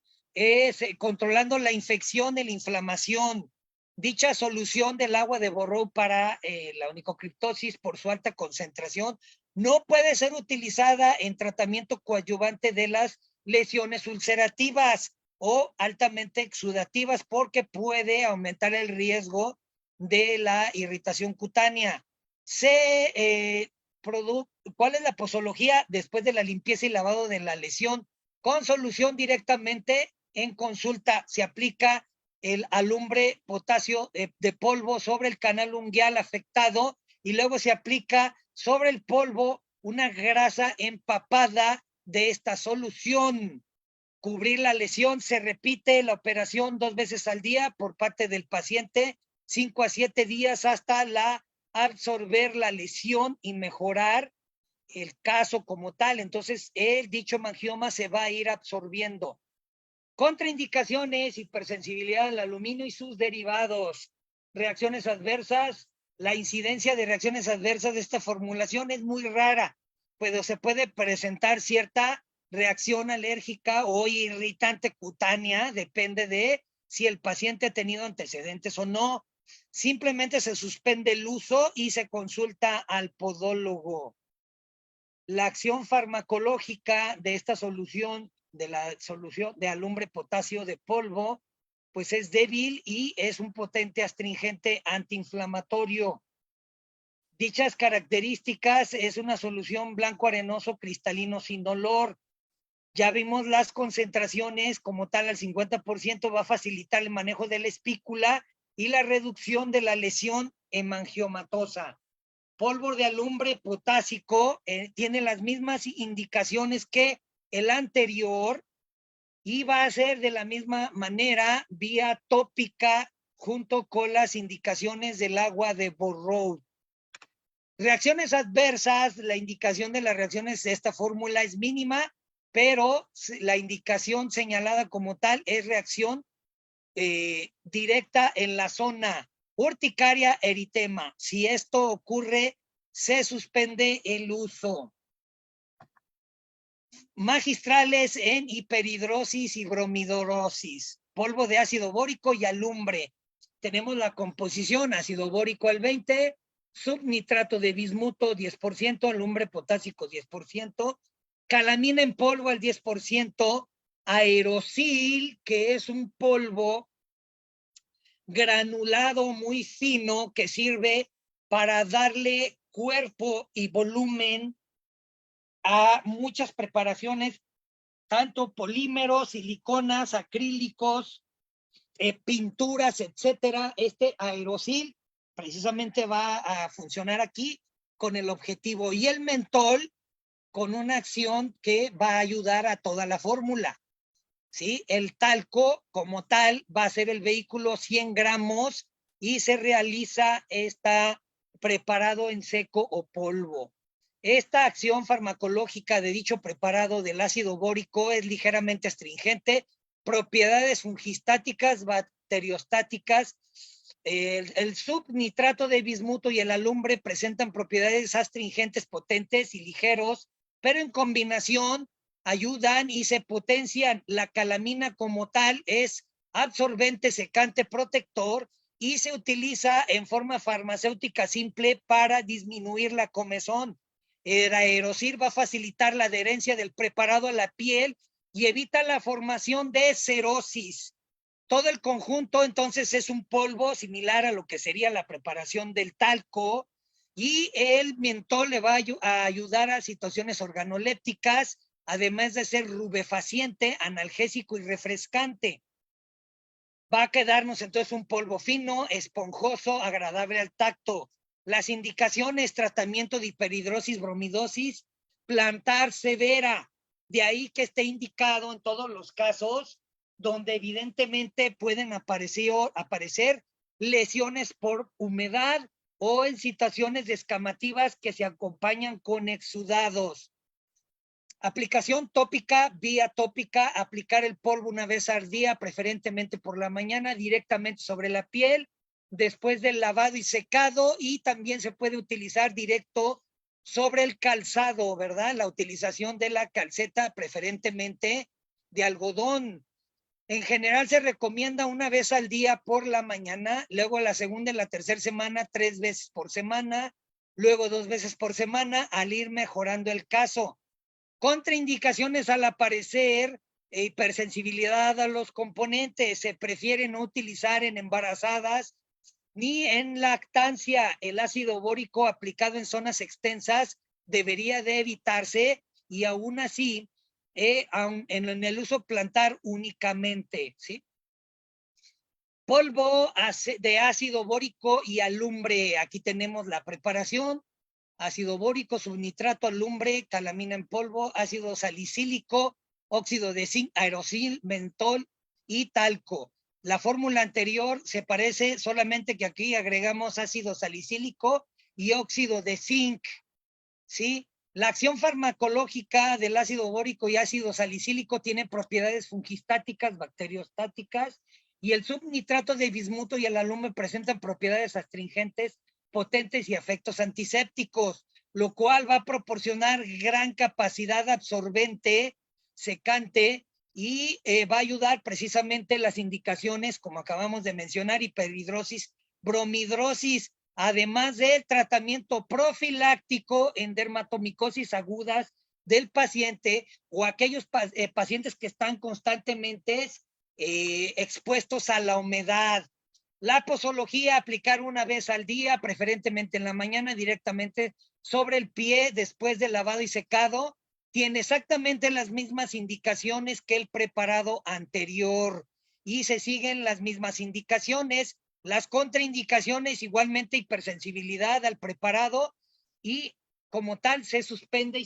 Controlando la infección y la inflamación. Dicha solución del agua de borró para la onicocriptosis, por su alta concentración, no puede ser utilizada en tratamiento coadyuvante de las lesiones ulcerativas o altamente exudativas, porque puede aumentar el riesgo de la irritación cutánea. ¿Cuál es la posología? Después de la limpieza y lavado de la lesión, con solución directamente en consulta, se aplica el alumbre potasio de polvo sobre el canal unguial afectado y luego se aplica sobre el polvo una grasa empapada de esta solución. cubrir la lesión. Se repite la operación 2 veces al día por parte del paciente, 5 a 7 días hasta absorber la lesión y mejorar el caso como tal. Entonces, el dicho mangioma se va a ir absorbiendo. Contraindicaciones: hipersensibilidad al aluminio y sus derivados. Reacciones adversas. La incidencia de reacciones adversas de esta formulación es muy rara, pero se puede presentar cierta reacción alérgica o irritante cutánea, depende de si el paciente ha tenido antecedentes o no. Simplemente se suspende el uso y se consulta al podólogo. La acción farmacológica de esta solución, de la solución de alumbre potasio de polvo, pues es débil y es un potente astringente antiinflamatorio. Dichas características: es una solución blanco arenoso cristalino sin olor. Ya vimos las concentraciones como tal, al 50% va a facilitar el manejo de la espícula y la reducción de la lesión hemangiomatosa. Polvo de alumbre potásico tiene las mismas indicaciones que el anterior y va a ser de la misma manera vía tópica junto con las indicaciones del agua de Burrow. Reacciones adversas: la indicación de las reacciones de esta fórmula es mínima, pero la indicación señalada como tal es reacción directa en la zona urticaria, eritema. Si esto ocurre, se suspende el uso. Magistrales en hiperhidrosis y bromidrosis. Polvo de ácido bórico y alumbre. Tenemos la composición: ácido bórico al 20%, subnitrato de bismuto 10%, alumbre potásico 10%, calamina en polvo al 10%, aerosil, que es un polvo granulado muy fino que sirve para darle cuerpo y volumen a muchas preparaciones, tanto polímeros, siliconas, acrílicos, pinturas, etcétera. Este aerosil precisamente va a funcionar aquí con el objetivo. Y el mentol, con una acción que va a ayudar a toda la fórmula. ¿Sí? El talco como tal va a ser el vehículo, 100 gramos, y se realiza preparado en seco o polvo. Esta acción farmacológica de dicho preparado del ácido bórico es ligeramente astringente, propiedades fungistáticas, bacteriostáticas. El subnitrato de bismuto y el alumbre presentan propiedades astringentes potentes y ligeros, pero en combinación ayudan y se potencian. La calamina como tal es absorbente, secante, protector y se utiliza en forma farmacéutica simple para disminuir la comezón. El aerosil va a facilitar la adherencia del preparado a la piel y evita la formación de cerosis. Todo el conjunto entonces es un polvo similar a lo que sería la preparación del talco, y el mentol le va a ayudar a situaciones organolépticas, además de ser rubefaciente, analgésico y refrescante. Va a quedarnos entonces un polvo fino, esponjoso, agradable al tacto. Las indicaciones: tratamiento de hiperhidrosis, bromidosis, plantar severa. De ahí que esté indicado en todos los casos donde evidentemente pueden aparecer lesiones por humedad o en situaciones descamativas que se acompañan con exudados. Aplicación tópica: vía tópica, aplicar el polvo una vez al día, preferentemente por la mañana, directamente sobre la piel, después del lavado y secado, y también se puede utilizar directo sobre el calzado, ¿verdad? La utilización de la calceta, preferentemente de algodón. En general se recomienda una vez al día por la mañana, luego la segunda y la tercera semana 3 veces por semana, luego 2 veces por semana, al ir mejorando el caso. Contraindicaciones al aparecer: hipersensibilidad a los componentes. Se prefiere no utilizar en embarazadas ni en lactancia. El ácido bórico aplicado en zonas extensas debería de evitarse, y aún así en el uso plantar únicamente, ¿sí? Polvo de ácido bórico y alumbre. Aquí tenemos la preparación: ácido bórico, subnitrato, alumbre, calamina en polvo, ácido salicílico, óxido de zinc, aerosil, mentol y talco. La fórmula anterior se parece, solamente que aquí agregamos ácido salicílico y óxido de zinc, ¿sí? La acción farmacológica del ácido bórico y ácido salicílico tiene propiedades fungistáticas, bacteriostáticas, y el subnitrato de bismuto y el alumbre presentan propiedades astringentes, potentes y efectos antisépticos, lo cual va a proporcionar gran capacidad absorbente, secante, y va a ayudar precisamente las indicaciones, como acabamos de mencionar, hiperhidrosis, bromidrosis, además del tratamiento profiláctico en dermatomicosis agudas del paciente o aquellos pacientes que están constantemente expuestos a la humedad. La posología, aplicar una vez al día, preferentemente en la mañana, directamente sobre el pie después de lavado y secado, tiene exactamente las mismas indicaciones que el preparado anterior y se siguen las mismas indicaciones. Las contraindicaciones, igualmente hipersensibilidad al preparado y como tal se suspende y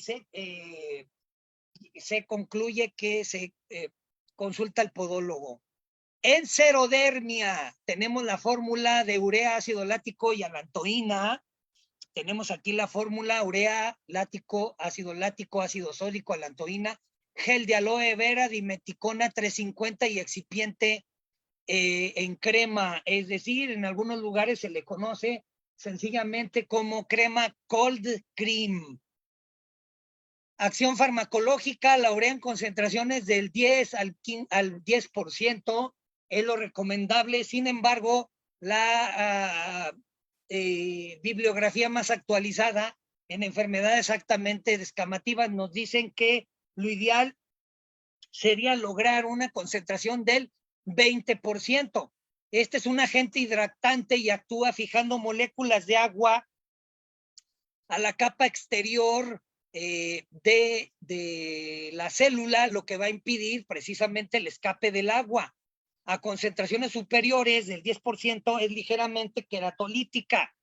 se concluye que se consulta al podólogo. En serodermia tenemos la fórmula de urea, ácido lático y alantoína. Tenemos aquí la fórmula urea, lático, ácido sódico, alantoína, gel de aloe vera, dimeticona 350 y excipiente en crema, es decir, en algunos lugares se le conoce sencillamente como crema cold cream. Acción farmacológica, la urea en concentraciones del 10 al 10% es lo recomendable. Sin embargo, la bibliografía más actualizada en enfermedades exactamente descamativas nos dicen que lo ideal sería lograr una concentración del 20%. Este es un agente hidratante y actúa fijando moléculas de agua a la capa exterior de la célula, lo que va a impedir precisamente el escape del agua. A concentraciones superiores del 10% es ligeramente queratolítica.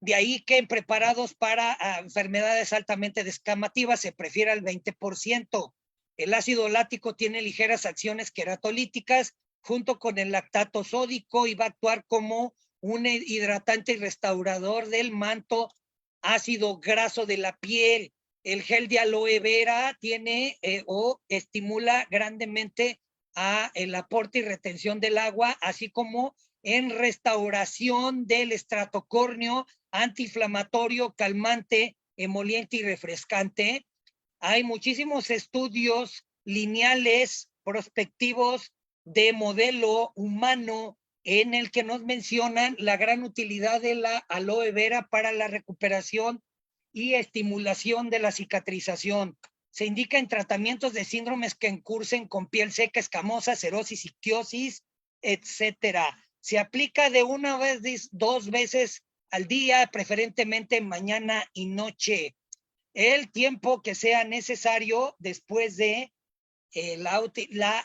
De ahí que en preparados para enfermedades altamente descamativas se prefiere el 20%. El ácido lático tiene ligeras acciones queratolíticas junto con el lactato sódico y va a actuar como un hidratante y restaurador del manto ácido graso de la piel. El gel de aloe vera tiene o estimula grandemente a el aporte y retención del agua, así como en restauración del estrato córneo, antiinflamatorio, calmante, emoliente y refrescante. Hay muchísimos estudios lineales, prospectivos de modelo humano en el que nos mencionan la gran utilidad de la aloe vera para la recuperación y estimulación de la cicatrización. Se indica en tratamientos de síndromes que encursen con piel seca, escamosa, cerosis, ictiosis, etcétera. Se aplica de una vez, 2 veces al día, preferentemente mañana y noche. El tiempo que sea necesario después de la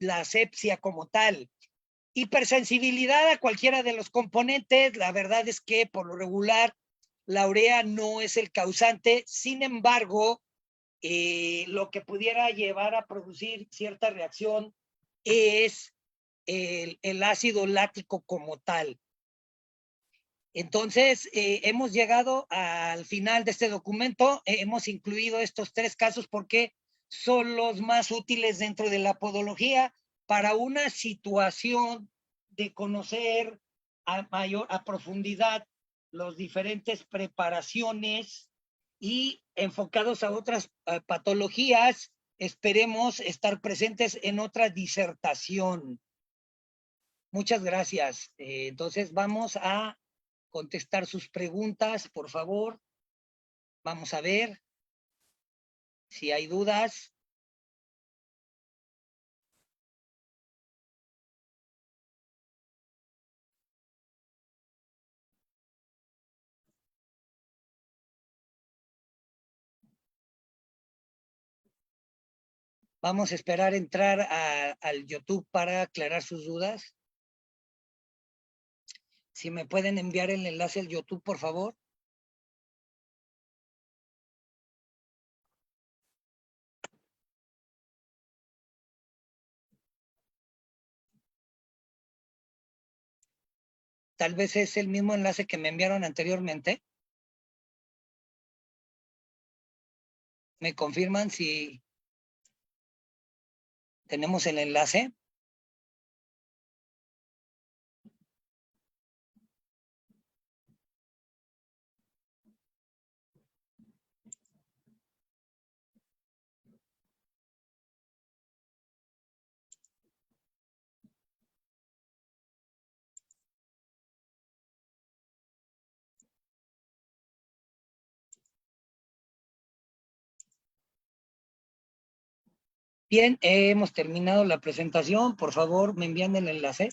asepsia como tal. Hipersensibilidad a cualquiera de los componentes, la verdad es que por lo regular la urea no es el causante, sin embargo, lo que pudiera llevar a producir cierta reacción es el ácido lático como tal. Entonces, hemos llegado al final de este documento, hemos incluido estos 3 casos porque son los más útiles dentro de la podología para una situación de conocer a profundidad las diferentes preparaciones y enfocados a otras patologías, esperemos estar presentes en otra disertación. Muchas gracias. Entonces vamos a contestar sus preguntas, por favor. Vamos a ver si hay dudas. Vamos a esperar entrar al YouTube para aclarar sus dudas. Si me pueden enviar el enlace al YouTube, por favor. Tal vez es el mismo enlace que me enviaron anteriormente. ¿Me confirman si tenemos el enlace? Bien, hemos terminado la presentación. Por favor, me envían el enlace.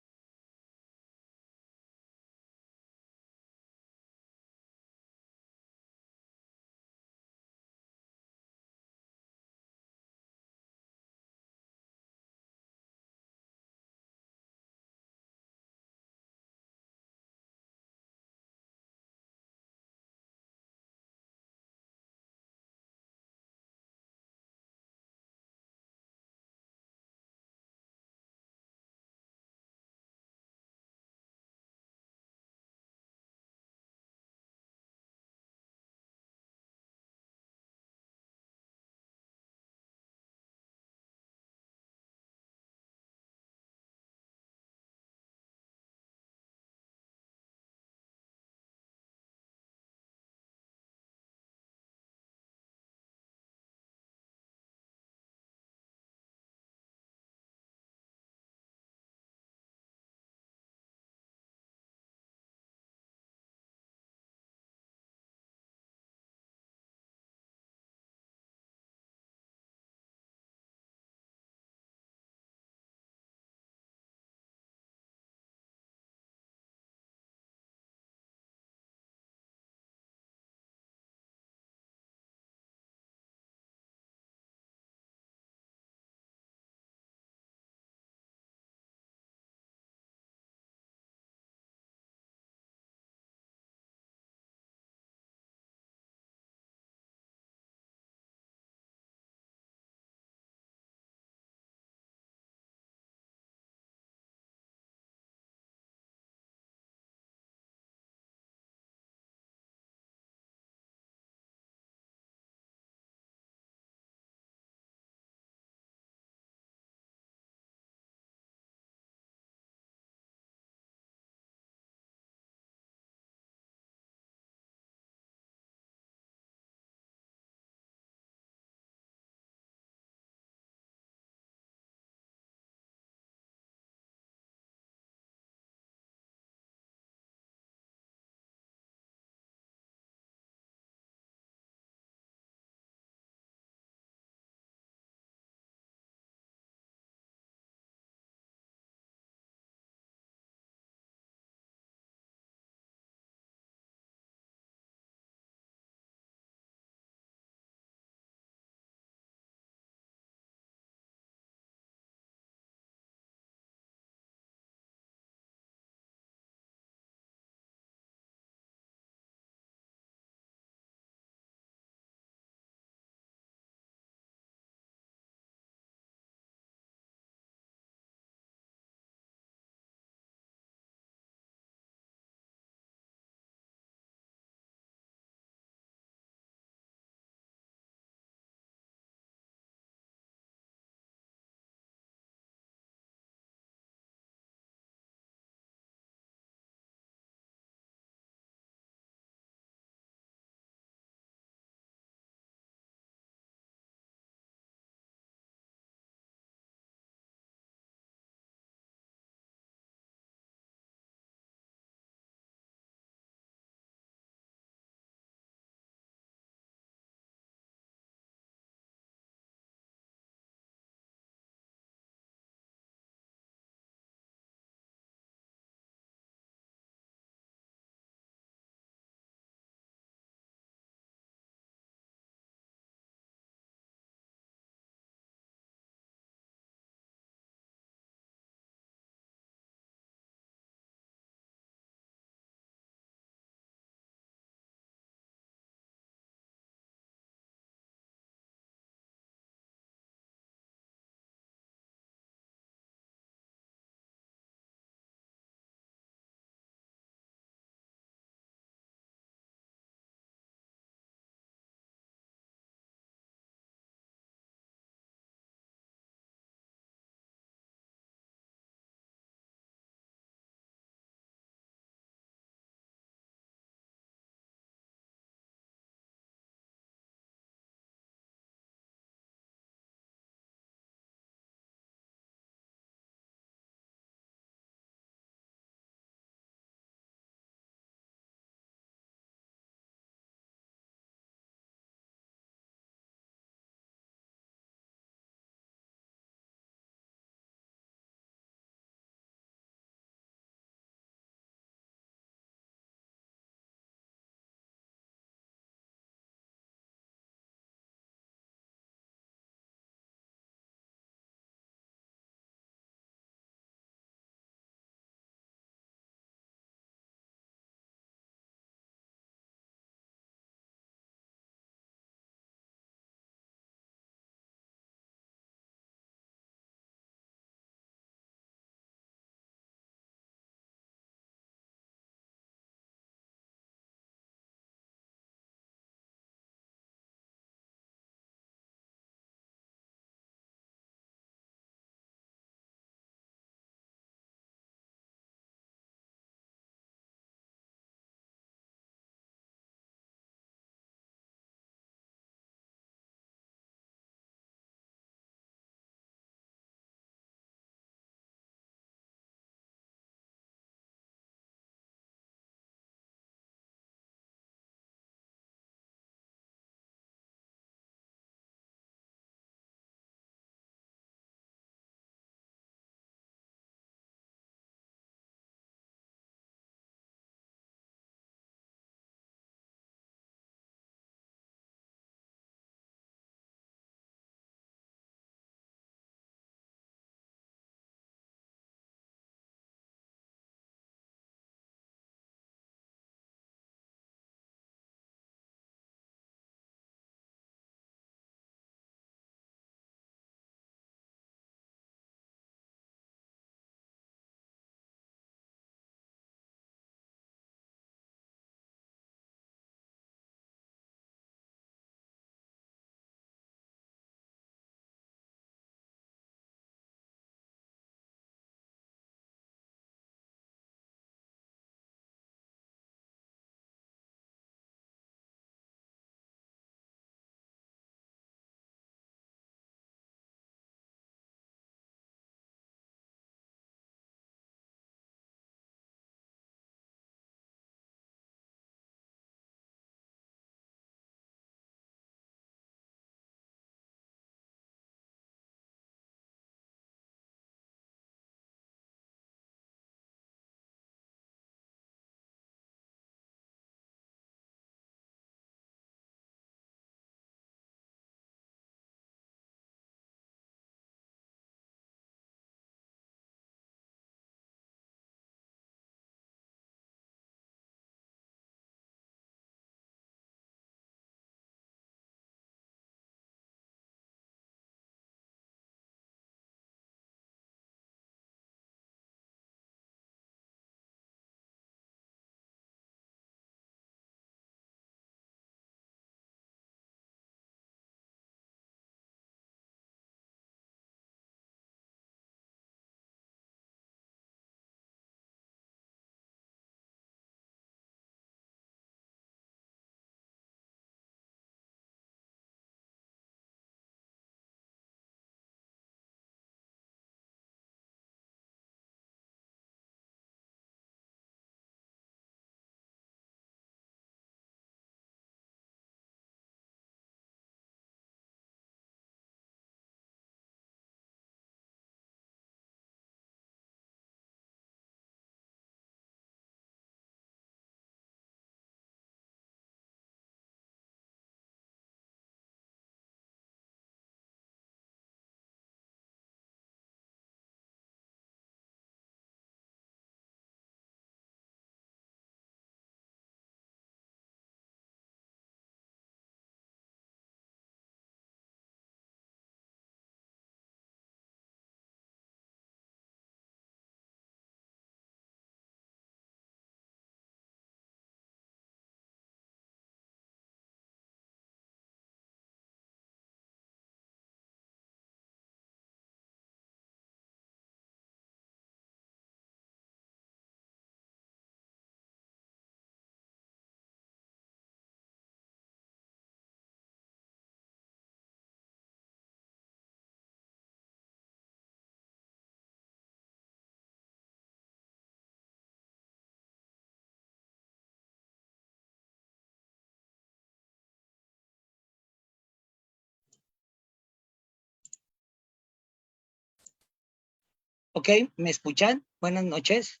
Ok, ¿me escuchan? Buenas noches.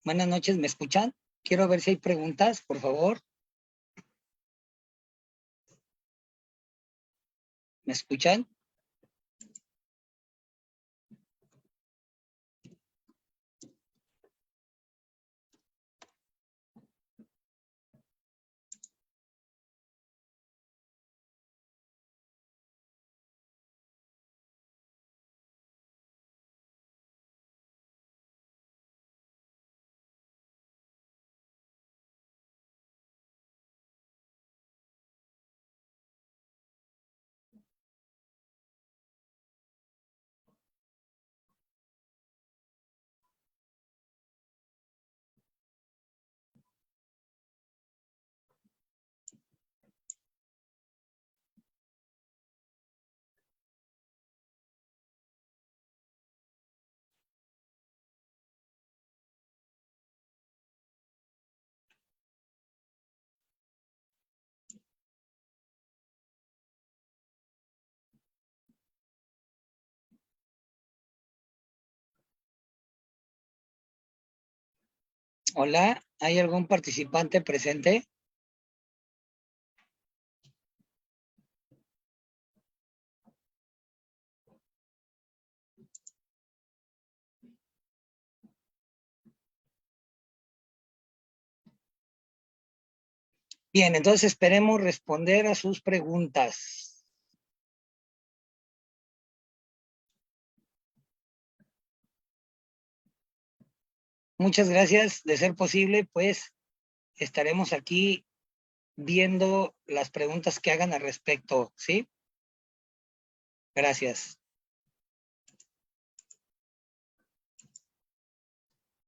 Buenas noches, ¿me escuchan? Quiero ver si hay preguntas, por favor. ¿Me escuchan? Hola, ¿hay algún participante presente? Bien, entonces esperemos responder a sus preguntas. Muchas gracias. De ser posible, pues estaremos aquí viendo las preguntas que hagan al respecto, ¿sí? Gracias.